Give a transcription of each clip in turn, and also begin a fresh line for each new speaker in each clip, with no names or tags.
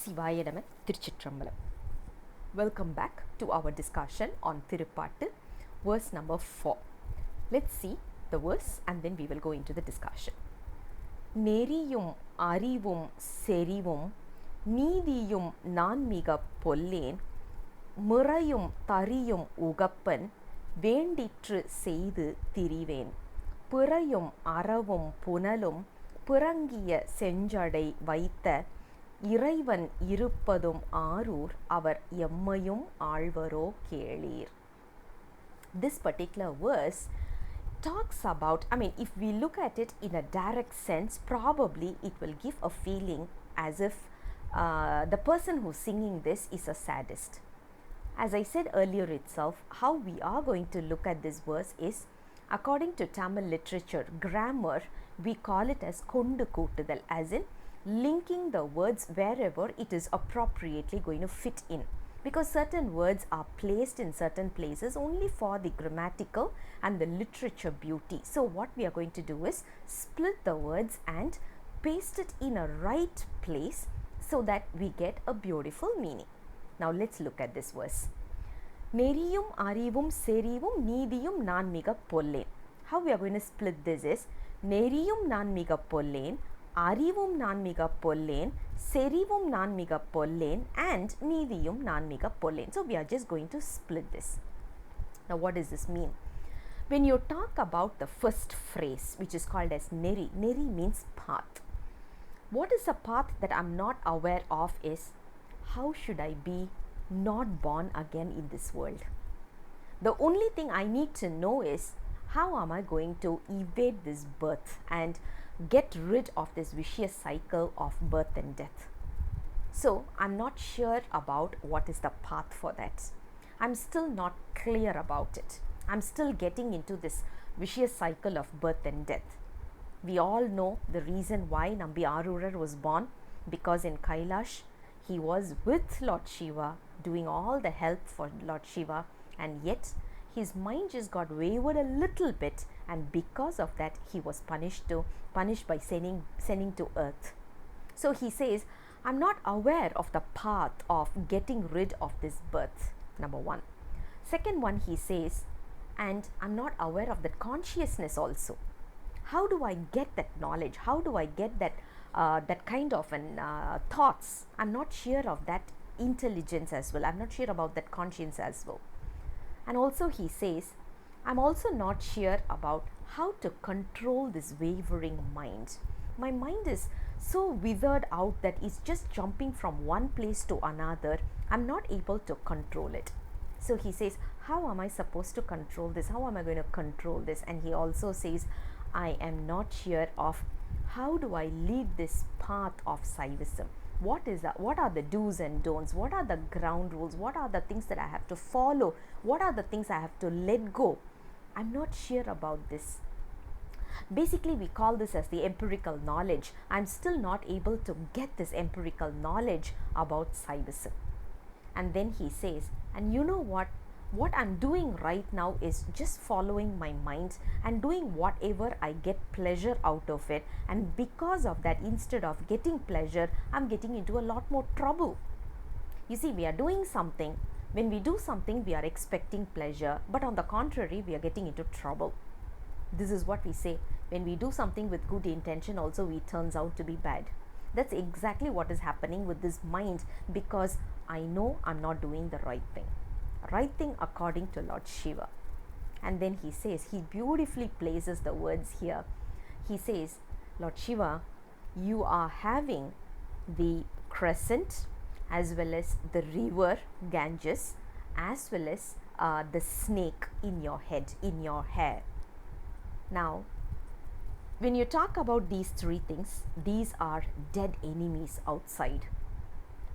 Sivaya Nama Tiruchitrambalam. Welcome back to our discussion on Thiruppaatu, verse number 4. Let's see the verse and then we will go into the discussion. Neriyum, arivum, serivum, neethiyum, naanmiga, pollen, miraiyum, thariyum, ugappan, venditru, seythu, thiriven, piraiyum, aravum, punalum, pirangiya, senchadai, vaiththa, iraivan, iruppathum, aaroor, avar, emmaiyum, aalvaro, keyleer. This particular verse talks about, if we look at it in a direct sense, probably it will give a feeling as if the person who's singing this is a sadist. As I said earlier itself, how we are going to look at this verse is, according to Tamil literature, grammar, we call it as kondu kootudal, as in linking the words wherever it is appropriately going to fit in, because certain words are placed in certain places only for the grammatical and the literature beauty. So what we are going to do is split the words and paste it in a right place so that we get a beautiful meaning. Now let's look at this verse. Neriyum, arivum, serivum, neethiyum, naanmiga, pollen. How we are going to split this is neriyum, naanmiga, pollen, arivum, naanmiga, pollen, serivum, naanmiga, pollen, and neethiyum, naanmiga, pollen. So we are just going to split this. Now what does this mean? When you talk about the first phrase, which is called as neri means path. What is a path that I am not aware of is, how should I be not born again in this world? The only thing I need to know is, how am I going to evade this birth and get rid of this vicious cycle of birth and death? So I'm not sure about what is the path for that. I'm still not clear about it. I'm still getting into this vicious cycle of birth and death. We all know the reason why Nambi Aaroor was born, because in Kailash he was with Lord Shiva doing all the help for Lord Shiva, and yet his mind just got wavered a little bit, and because of that he was punished by sending to earth. So he says, I'm not aware of the path of getting rid of this birth, number one. Second one, he says, and I'm not aware of that consciousness also. How do I get that knowledge? How do I get that that kind of thoughts? I'm not sure of that intelligence as well. I'm not sure about that conscience as well. And also he says, I'm also not sure about how to control this wavering mind. My mind is so withered out that it's just jumping from one place to another. I'm not able to control it. So he says, how am I supposed to control this? How am I going to control this? And he also says, I am not sure of how do I lead this path of Saivism. What are the do's and don'ts? What are the ground rules? What are the things that I have to follow? What are the things I have to let go? I'm not sure about this. Basically, we call this as the empirical knowledge. I'm still not able to get this empirical knowledge about Saivism. And then he says, and you know what? What I'm doing right now is just following my mind and doing whatever I get pleasure out of it. And because of that, instead of getting pleasure, I'm getting into a lot more trouble. You see, we are doing something. When we do something, we are expecting pleasure. But on the contrary, we are getting into trouble. This is what we say. When we do something with good intention, also it turns out to be bad. That's exactly what is happening with this mind, because I know I'm not doing the right thing. Right thing according to Lord Shiva. And then he says, he beautifully places the words here. He says, Lord Shiva, you are having the crescent as well as the river Ganges, as well as the snake in your head, in your hair. Now, when you talk about these three things, these are dead enemies outside.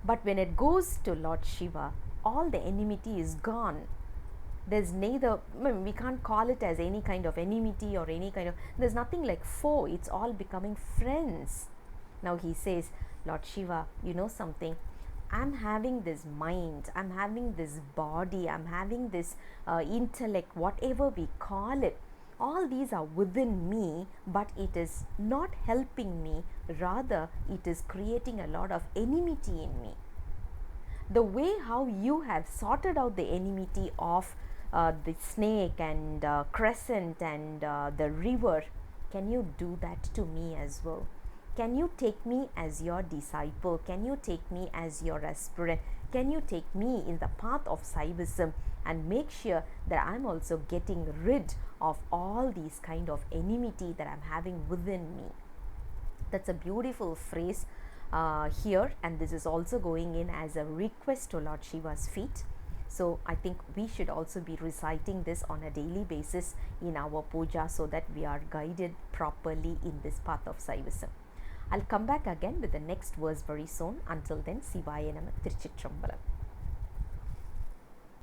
But when it goes to Lord Shiva, all the enmity is gone. There's neither, we can't call it as any kind of enmity or any kind of, there's nothing like foe. It's all becoming friends. Now he says, Lord Shiva, you know something? I'm having this mind, I'm having this body, I'm having this intellect, whatever we call it. all these are within me, but it is not helping me, rather it is creating a lot of enmity in me. The way how you have sorted out the enmity of the snake and crescent and the river, can you do that to me as well? Can you take me as your disciple? Can you take me as your aspirant? Can you take me in the path of Saivism and make sure that I'm also getting rid of all these kind of enmity that I'm having within me? That's a beautiful phrase here, and this is also going in as a request to Lord Shiva's feet. So I think we should also be reciting this on a daily basis in our puja, so that we are guided properly in this path of Saivism. I'll come back again with the next verse very soon. Until then, Sivaya Nama, Tiruchitrambalam.